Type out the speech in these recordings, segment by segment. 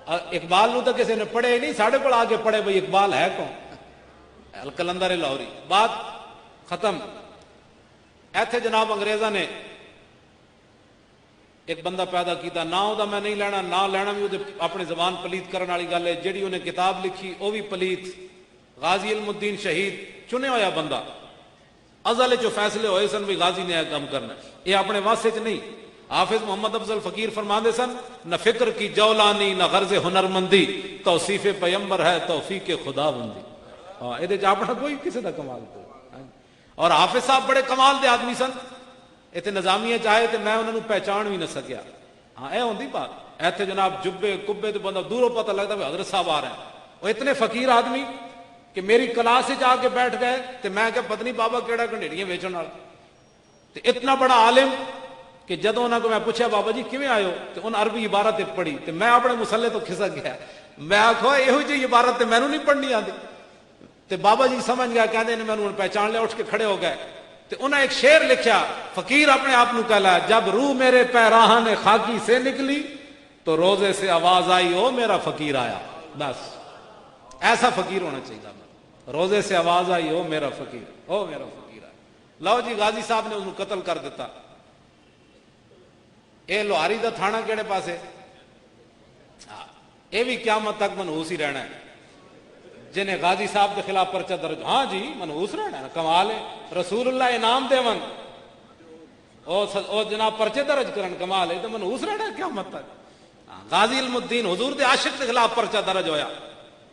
اقبال نو تو کسی نے پڑھے ہی نہیں، ساڑھے کو آگے پڑھے بھائی اقبال ہے کون؟ الکلندر لاہوری۔ بات ختم۔ ایتھے جناب انگریزاں نے ایک بندہ پیدا کیتا، نہ وہ میں نہیں لینا، نہ لینا بھی وہ اپنی زبان پلیت کرنے والی گل ہے، جیڑی انہیں کتاب لکھی وہ بھی پلیت۔ غازی علم الدین شہید چنے ہویا بندہ، ازل جو فیصلے ہوئے سن بھی غازی نے کام کرنا، یہ اپنے واسطے چ نہیں۔ حافظ محمد افضل فقیر فرماندے سن، نہ فکر کی جولانی نہ غرض ہنرمندی، توصیف پیمبر ہے توفیق خدا بندی۔ ہاں یہ اپنا کوئی کسی کا کمال کوئی۔ اور حافظ صاحب بڑے کمال دے آدمی سن، اتنے نظامیہ چاہے تو میں انہوں نے پہچان بھی نہ سکیا۔ ہاں اے ہوندی بات، ایتھے جناب جبے کبے تو بندہ دوروں پتہ لگتا ہے حضرت صاحب آ رہے ہیں۔ وہ اتنے فقیر آدمی کہ میری کلاس جا کے بیٹھ گئے تو میں کہ پتہ نہیں بابا کیڑا کنڈیڑیاں ویچن والا، تو اتنا بڑا عالم کہ جدوں انہوں کو میں پوچھا بابا جی کیویں آئے ہو تو انہوں عربی عبارت پڑھی تو میں اپنے مسلے تو کھسک گیا، میں آخو یہو جی عبارت میں نہیں پڑھنی آتی، تو بابا جی سمجھ گیا، کہتے ہیں میں نے پہچان لیا، اٹھ کے کھڑے ہو گئے۔ تو انہیں ایک شعر لکھیا، فقیر اپنے آپ کو کہلا، جب روح میرے پیراہن خاکی سے نکلی تو روزے سے آواز آئی او میرا فقیر آیا۔ بس ایسا فقیر ہونا چاہیے، روزے سے آواز آئی او میرا فقیر، او میرا فقیر آیا۔ لو جی غازی صاحب نے انہوں قتل کر دیتا۔ اے لوہاری دا تھانہ کیڑے پاسے؟ اے بھی قیامت تک منحوس ہی رہنا ہے، جنہیں غازی صاحب کے خلاف پرچہ درج، ہاں جی منحوس رہنا ہے، کمال ہے۔ رسول اللہ انعام دیون او جناب پرچے درج کرن، کمال ہے، تو منحوس رہنا ہے قیامت تک۔ غازی علم الدین حضور دے عاشق کے خلاف پرچہ درج ہویا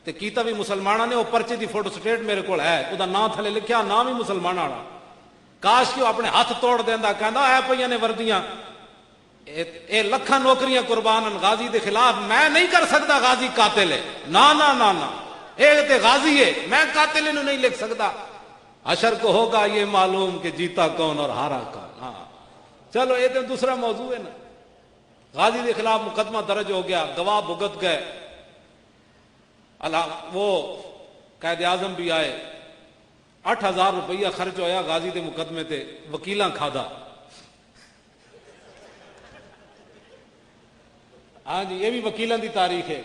تے کیتا بھی مسلمانہ نے، وہ پرچے دی فوٹو سٹیٹ میرے کو ہے، وہ نام تھلے لکھیا، نام ہی مسلمانہ والا۔ کاش کہ وہ اپنے ہاتھ توڑ دیندا، کہندا اے پئیاں نے وردیاں، اے لکھاں نوکریاں قربان غازی دے خلاف، میں نہیں کر سکتا غازی قاتل ہے، نا نا نا نا، اے تے غازی ہے، میں قاتل انہوں نہیں لکھ سکتا۔ حشر کو ہوگا یہ معلوم کہ جیتا کون اور ہارا کون۔ ہاں چلو یہ تو دوسرا موضوع ہے نا۔ غازی کے خلاف مقدمہ درج ہو گیا، گواہ بھگت گئے، وہ قائد اعظم بھی آئے، 8,000 روپیہ خرچ ہویا غازی دے مقدمے تے، وکیلاں کھادا۔ ہاں جی یہ بھی وکیلاں دی تاریخ ہے،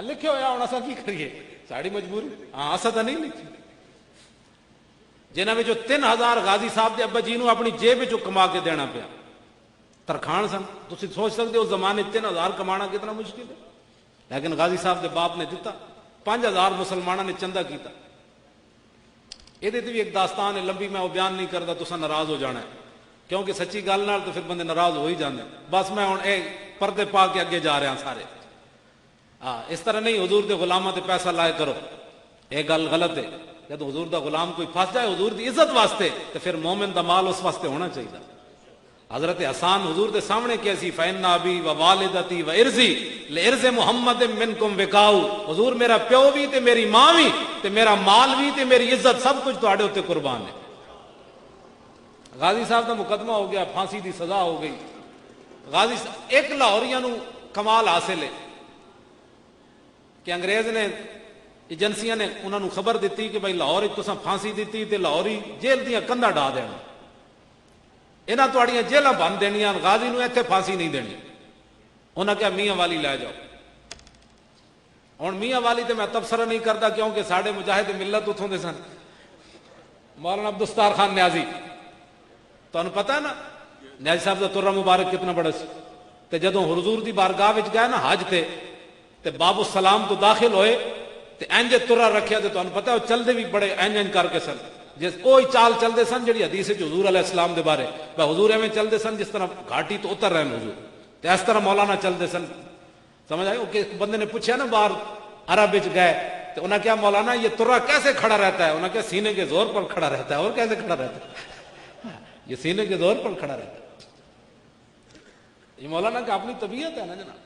لکھے ہویا ہوں اسا کی کریے، ساڑی مجبوری، ہاں اسا تو نہیں لکھی۔ جنہاں میں جو 3,000 غازی صاحب دے ابا جی نو اپنی جیب جو کما کے دینا پیا، ترخان سن، تسی سوچ سکتے ہو زمانے 3,000 کمانا کتنا مشکل ہے، لیکن غازی صاحب دے باپ نے دیتا، 5,000 مسلمانہ نے چندہ کیتا۔ یہ دیتے بھی ایک داستان ہے لمبی، میں وہ بیان نہیں کرتا، تسا ناراض ہو جانا ہے، کیونکہ سچی گل نال تو پھر بندے ناراض ہو ہی جاندے۔ بس میں ہوں اے پردے پا کے اگے جا رہا ہوں سارے۔ اس طرح نہیں حضور دے غلامہ تے پیسہ لائے کرو، یہ گل غلط ہے۔ جب حضور دا غلام کوئی پھنس جائے حضور دی عزت واسطے تو پھر مومن دا مال اس واسطے ہونا چاہیے۔ حضرت حسان حضور دے سامنے کیسی، فَإِنَّ أَبِي وَوَالِدَتِي وَإِرْزِي لِإِرْزِ مُحَمَّدٍ مِّنْكُمْ وِقَاؤُ، حضور میرا پیو بھی تے میری ماں بھی تے میرا مال بھی تے میری عزت سب کچھ تواڈے اوتے قربان ہے۔ غازی صاحب دا مقدمہ ہو گیا، پھانسی دی سزا ہو گئی۔ غازی ایک لاہوریاں نو کمال حاصل ہے کہ انگریز نے ایجنسیاں نے انہوں نے خبر دیتی کہ بھائی لاہور تساں پھانسی دیتی تے لاہوری جیل دیاں کندا ڈا دینا، انہاں تواڈیاں جیلاں بن دینیاں، غازی نو ایتھے پھانسی نہیں دینی۔ انہاں کہا میاں والی لے جاؤ۔ ہن میاں والی تے میں تبصرہ نہیں کرتا کیونکہ ساڈے مجاہد ملت اتھوں دے سن، مولانا عبدالستار خان نیازی، تانوں پتہ ہے نا نیازی صاحب دا ترہ مبارک کتنا بڑا سی۔ تے جدوں حضور دی بارگاہ وچ گئے نا حج تے باب السلام تو داخل ہوئے تے انج ترہ رکھیا، تے تانوں پتہ ہے وہ چلدے بھی بڑے انج کر کے سن، جس کوئی چال چلدے سن جڑی حدیث ہے حضور علیہ السلام دے بارے، بھائی حضور ایویں چلدے سن جس طرح گھاٹی تو اتر رہے ہیں حضور، تے اس طرح مولانا چلدے سن۔ سمجھ آئی؟ کہ بندے نے پوچھا نا باہر عرب وچ گئے تو انہاں کہا مولانا یہ ترہ کیسے کھڑا رہتا ہے؟ انہاں کہا سینے کے زور پر کھڑا رہتا ہے۔ اور کیسے کھڑا رہتا ہے؟ یہ سینے کے زور پر کھڑا رہتا ہے۔ یہ مولانا کا اپنی طبیعت ہے نا جناب۔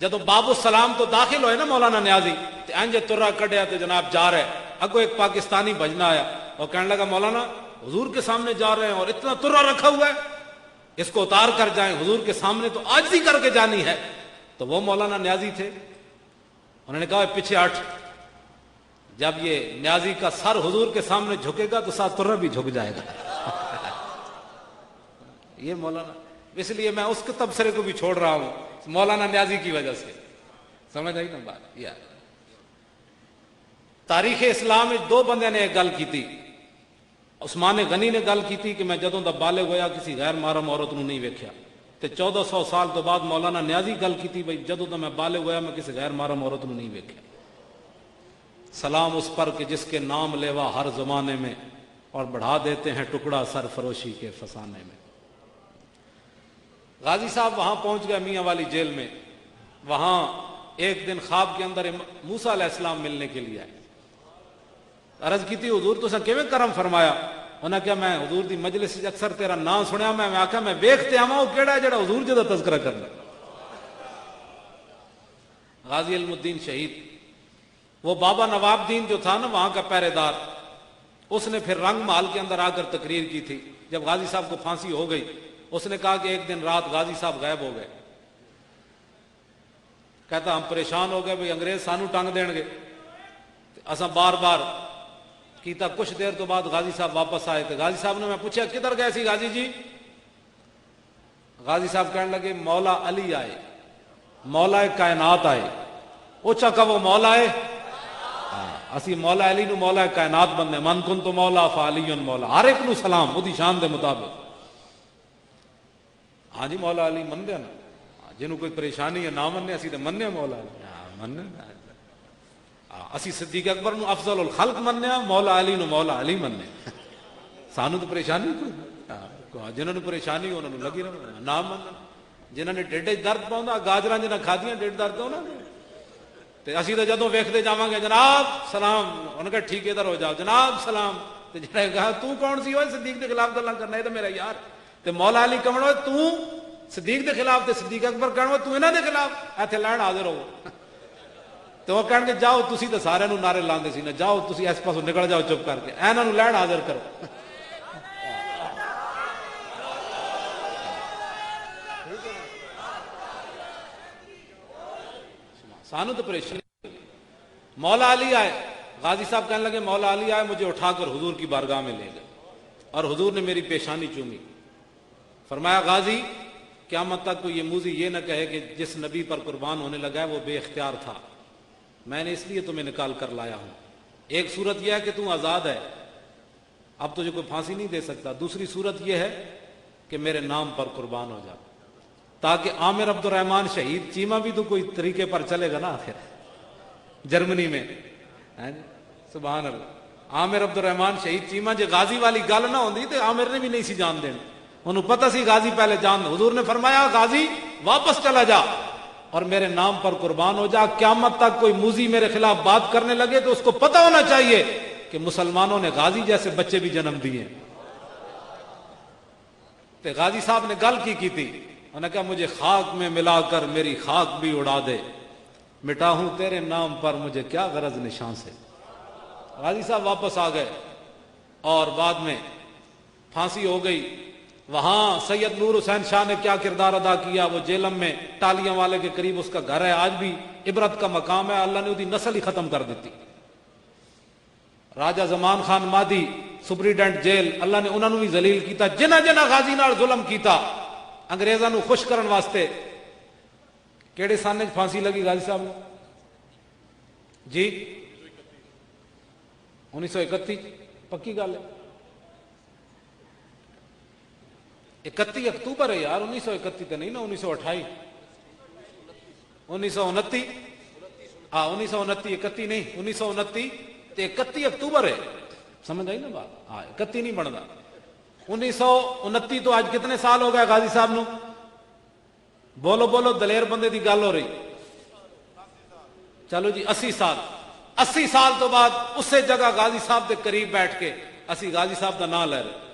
جدو باب السلام تو داخل ہوئے نا مولانا نیازی تے انج ترہ کڈیا تے جناب جا رہے، اگو ایک پاکستانی بھجنا آیا اور کہنے لگا مولانا حضور کے سامنے جا رہے ہیں اور اتنا ترہ رکھا ہوا ہے، اس کو اتار کر جائیں، حضور کے سامنے تو عاجزی کر کے جانی ہے۔ تو وہ مولانا نیازی تھے، انہوں نے کہا پیچھے ہٹ، جب یہ نیازی کا سر حضور کے سامنے جھکے گا تو ساتھ ترہ بھی جھک جائے گا۔ یہ مولانا، اس لیے میں اس کے تبصرے کو بھی چھوڑ رہا ہوں مولانا نیازی کی وجہ سے۔ سمجھ آئی نا بات؟ یار تاریخ اسلام میں دو بندے نے ایک گل کی تھی. عثمان غنی نے گل کی تھی کہ میں جدوں دا بالغ ہویا کسی غیر محرم عورت نو نہیں ویکھیا. تے 1400 سال تو بعد مولانا نیازی گل کی تھی بھئی جدوں دا میں بالغ ہویا میں کسی غیر محرم عورت نو نہیں ویکھیا. سلام اس پر کہ جس کے نام لیوا ہر زمانے میں اور بڑھا دیتے ہیں ٹکڑا سرفروشی کے فسانے میں. غازی صاحب وہاں پہنچ گئے میاں والی جیل میں. وہاں ایک دن خواب کے اندر موسیٰ علیہ السلام ملنے کے لیے آئے. عرض کی تھی حضور تو کیویں کرم فرمایا. انہاں کیا میں حضور دی مجلس وچ اکثر تیرا نام سنیا میں آکھا میں ویکھتے آواں او کیڑا ہے جڑا حضور جی دا تذکرہ کرنا. غازی علم الدین شہید وہ بابا نواب دین جو تھا نا وہاں کا پہرے دار, اس نے پھر رنگ محل کے اندر آ کر تقریر کی تھی. جب غازی صاحب کو پھانسی ہو گئی اس نے کہا کہ ایک دن رات غازی صاحب غائب ہو گئے. کہتا ہم پریشان ہو گئے بھئی انگریز سانو ٹنگ دین گے. اساں بار بار کیتا. کچھ دیر تو بعد غازی صاحب واپس آئے. تو غازی صاحب نے میں پوچھا کدھر گئے سی غازی جی؟ غازی صاحب کہنے لگے مولا علی آئے, مولا کائنات آئے. اوچا کہ وہ مولا ہے اسی مولا علی نو مولا کائنات بندے. من کن تو مولا فعلی مولا. ہر ایک نو سلام وہ دی شان دے مطابق. ہاں جی مولا علی مندے نا, جنہوں کوئی پریشانی ہے نہ مننے اسی تے مننے مولا علی مننے. اسی صدیق اکبر نو افضل الخلق مننے, مولا علی نو مولا علی مننے. سانو تو پریشانی کوئی, جنہوں نے پریشانی انہوں نے لگی رہنا نہ مننا. جنہوں نے ڈیڈے درد پاؤں گاجراں جنہاں کھادیاں ڈیڈ درد ہونا تے اسی تو جدوں ویکھدے جاواں گے جناب سلام, انہاں کہا ٹھیک ادھر ہو جاؤ جناب سلام. تے جڑا کہا تو کون سی ہوئے صدیق دے خلاف گلاں کرنا, ہے تو میرا یار. تے مولا علی کہن ہوئے تو صدیق دے خلاف, تے صدیق اکبر کہن ہوئے تو انہاں دے خلاف. ایتھے لین حاضر ہو. تو وہ کہن گے جاؤ تسی تے سارے نو نعرے لاندے سی نا, جاؤ تسی اس پاسوں نکل جاؤ چپ کر کے, انہاں نو لین حاضر کرو. سانو تو پریشانی. مولا علی آئے. غازی صاحب کہنے لگے مولا علی آئے, مجھے اٹھا کر حضور کی بارگاہ میں لے گئے اور حضور نے میری پیشانی چومی. فرمایا غازی قیامت تک کوئی یہ موذی یہ نہ کہے کہ جس نبی پر قربان ہونے لگا ہے وہ بے اختیار تھا, میں نے اس لیے تمہیں نکال کر لایا ہوں. ایک صورت یہ ہے کہ تم آزاد ہے, اب تجھے کوئی پھانسی نہیں دے سکتا. دوسری صورت یہ ہے کہ میرے نام پر قربان ہو جا, تاکہ عامر عبد الرحمن شہید چیمہ بھی تو کوئی طریقے پر چلے گا نا آخر جرمنی میں. سبحان اللہ. عامر عبد الرحمن شہید چیمہ جے غازی والی گل نہ ہوندی تے عامر نے بھی نہیں سی جان دین. انہوں پتہ سی غازی پہلے جان. حضور نے فرمایا غازی واپس چلا جا اور میرے نام پر قربان ہو جا. قیامت تک کوئی موذی میرے خلاف بات کرنے لگے تو اس کو پتہ ہونا چاہیے کہ مسلمانوں نے غازی جیسے بچے بھی جنم دیے. تے غازی صاحب نے گل کی تھی, انہوں نے کہا مجھے خاک میں ملا کر میری خاک بھی اڑا دے, مٹا ہوں تیرے نام پر مجھے کیا غرض نشان سے. غازی صاحب واپس آ گئے اور بعد میں پھانسی ہو گئی. وہاں سید نور حسین شاہ نے کیا کردار ادا کیا, وہ جیلم میں ٹالیاں والے کے قریب اس کا گھر ہے, آج بھی عبرت کا مقام ہے. اللہ نے اس کی نسل ہی ختم کر دیتی. راجہ زمان خان مادی سپریڈنٹ جیل, اللہ نے انہوں نے بھی ذلیل کیتا. جنہ جنہ غازی نال ظلم کیتا انگریزاں نو خوش کرن واسطے. کیڑے سانے پھانسی لگی غازی صاحب نے جی؟ 1931 پکی گل ہے. 31 اکتوبر ہے یار, 1931 تو نہیں نا, 1928 1929 ہاں 1929 31 نہیں 1929 31 اکتوبر ہے. سمجھ آئی نا بات؟ ہاں 31 نہیں بنتا. 1929 تو آج کتنے سال ہو گئے غازی صاحب نو؟ بولو بولو دلیر بندے دی گل ہو رہی. چلو جی 80 سال. 80 سال تو بعد اسی جگہ غازی صاحب دے قریب بیٹھ کے اسی غازی صاحب دا نام لے رہے.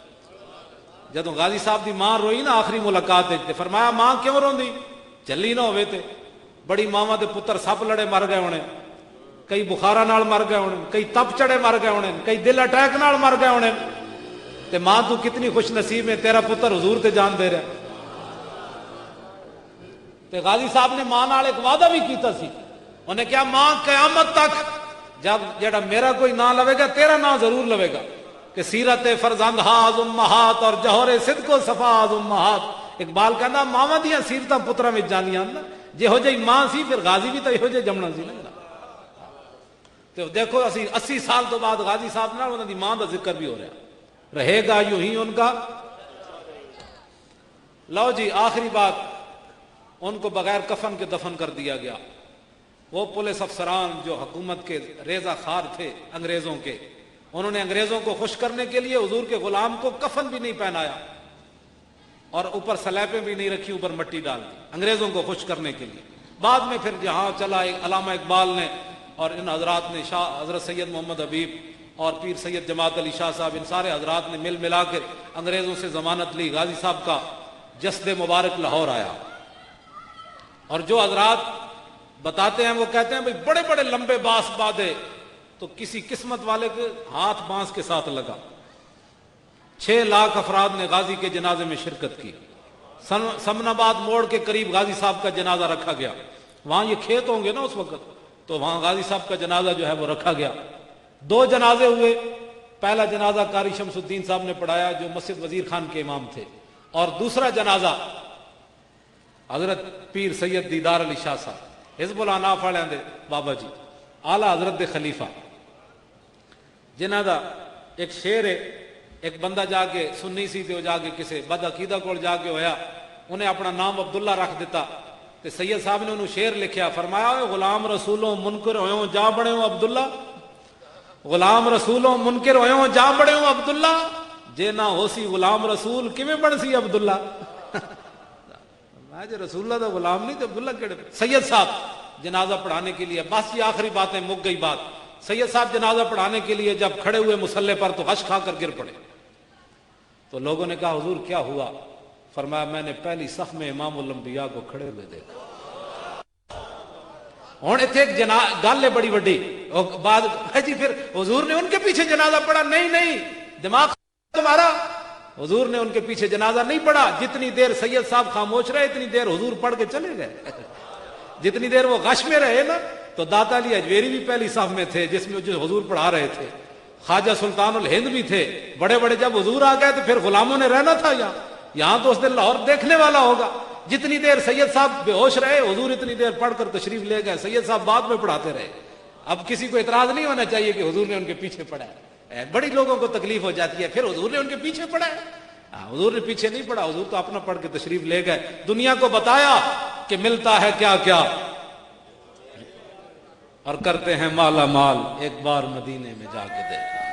جدو غازی صاحب دی ماں روئی نا آخری ملاقات تے فرمایا ماں کیوں روندی؟ جلی نہ ہوئے تے بڑی ماواں دے پتر سپ لڑے مر گئے ہونے, کئی بخارا نال مر گئے ہونے, کئی تپ چڑے مر گئے ہونے, کئی دل اٹیک نال مر گئے ہونے. تے ماں تو کتنی خوش نصیب ہے, تیرا پتر حضور تے جان دے رہا. تے غازی صاحب نے ماں نال ایک وعدہ بھی کیتا سی. انہیں کیا ماں قیامت تک جب جڑا میرا کوئی نام لوے گا تیرا نام ضرور لوے گا کہ سیرت فرزند ہاز امہات اور جوہر صدق و صفا ہاز امہات. اقبال کہنا ماواں دیاں سیرتاں پتراں وچ جانیاں نا, ਜਿਹੋ ਜਿਹੀ ਮਾਂ ਸੀ ਫਿਰ ਗਾਜ਼ੀ ਵੀ ਤਾਂ ਇਹੋ ਜਿਹੇ ਜੰਮਣਾ ਸੀ ਨਾ। ਤੇ ਦੇਖੋ ਅਸੀਂ 80 ਸਾਲ ਤੋਂ ਬਾਅਦ ਗਾਜ਼ੀ ਸਾਹਿਬ ਨਾਲ ਉਹਨਾਂ ਦੀ ਮਾਂ ਦਾ ਜ਼ਿਕਰ ਵੀ ਹੋ ਰਿਹਾ, رہے گا یوں ہی ان کا۔ لو جی آخری بات، ان کو بغیر کفن کے دفن کر دیا گیا۔ وہ پولیس افسران جو حکومت کے ریزہ خار تھے انگریزوں کے، انہوں نے انگریزوں کو خوش کرنے کے لیے حضور کے غلام کو کفن بھی نہیں پہنایا اور اوپر سلیپیں بھی نہیں رکھی، اوپر مٹی ڈال دی انگریزوں کو خوش کرنے کے لیے۔ بعد میں پھر جہاں چلا علامہ اقبال نے اور ان حضرات نے، شاہ حضرت سید محمد حبیب اور پیر سید جماعت علی شاہ صاحب، ان سارے حضرات نے مل ملا کے انگریزوں سے ضمانت لی، غازی صاحب کا جسد مبارک لاہور آیا۔ اور جو حضرات بتاتے ہیں وہ کہتے ہیں بھئی بڑے بڑے لمبے باس باندھے تو کسی قسمت والے کے ہاتھ بانس کے ساتھ لگا۔ 6 لاکھ افراد نے غازی کے جنازے میں شرکت کی۔ سمن آباد موڑ کے قریب غازی صاحب کا جنازہ رکھا گیا، وہاں یہ کھیت ہوں گے نا اس وقت، تو وہاں غازی صاحب کا جنازہ جو ہے وہ رکھا گیا۔ 2 جنازے ہوئے، پہلا جنازہ قاری شمس الدین صاحب نے پڑھایا جو مسجد وزیر خان کے امام تھے، اور دوسرا جنازہ حضرت پیر سید دیدار علی شاہ صاحب حزب الاناف والے دے بابا جی اعلی حضرت دے خلیفہ، جنہ دا ایک شعر ہے، ایک بندہ جا کے سنی سی تے جا کے کسے بد عقیدہ کول جا کے ہویا، انہیں اپنا نام عبداللہ رکھ دیتا، تے سید صاحب نے انہوں شعر لکھیا، فرمایا غلام رسولوں منکر ہوئوں جا بڑے ہوں عبداللہ، غلام رسولوں منکر ہوئوں جا بڑے ہوں عبداللہ، جے نہ ہو سی غلام رسول کیویں بن سی عبداللہ۔ میں جو رسول اللہ دا غلام نہیں تو عبداللہ کیڑے۔ سید صاحب جنازہ پڑھانے کے لیے، بس یہ آخری باتیں مک گئی بات، سید صاحب جنازہ پڑھانے کے لیے جب کھڑے ہوئے مصلے پر تو غش کھا کر گر پڑے، تو لوگوں نے کہا حضور کیا ہوا؟ فرمایا میں نے پہلی صف میں امام الانبیاء کو کھڑے ہوئے دیکھا۔ ہوں اتنے ایک گل ہے بڑی وڈی، بعد جی پھر حضور نے ان کے پیچھے جنازہ پڑھا؟ نہیں، دماغ تمہارا، حضور نے ان کے پیچھے جنازہ نہیں پڑھا۔ جتنی دیر سید صاحب خاموش رہے اتنی دیر حضور پڑھ کے چلے گئے، جتنی دیر وہ غش میں رہے نا، تو داتا علی اجویری بھی پہلی صف میں تھے جس میں جو حضور پڑھا رہے تھے، خواجہ سلطان الہند بھی تھے، بڑے بڑے جب حضور آ گئے تو پھر غلاموں نے رہنا تھا یہاں تو اس دن لاہور دیکھنے والا ہوگا۔ جتنی دیر سید صاحب بے ہوش رہے حضور اتنی دیر پڑھ کر تشریف لے گئے، سید صاحب بعد میں پڑھاتے رہے۔ اب کسی کو اعتراض نہیں ہونا چاہیے کہ حضور نے ان کے پیچھے پڑھا ہے، بڑی لوگوں کو تکلیف ہو جاتی ہے پھر حضور نے ان کے پیچھے پڑھا ہے۔ حضور نے پیچھے نہیں پڑھا، حضور تو اپنا پڑھ کے تشریف لے گئے، دنیا کو بتایا کہ ملتا ہے کیا کیا اور کرتے ہیں مالا مال، ایک بار مدینے میں جا کے دیکھا۔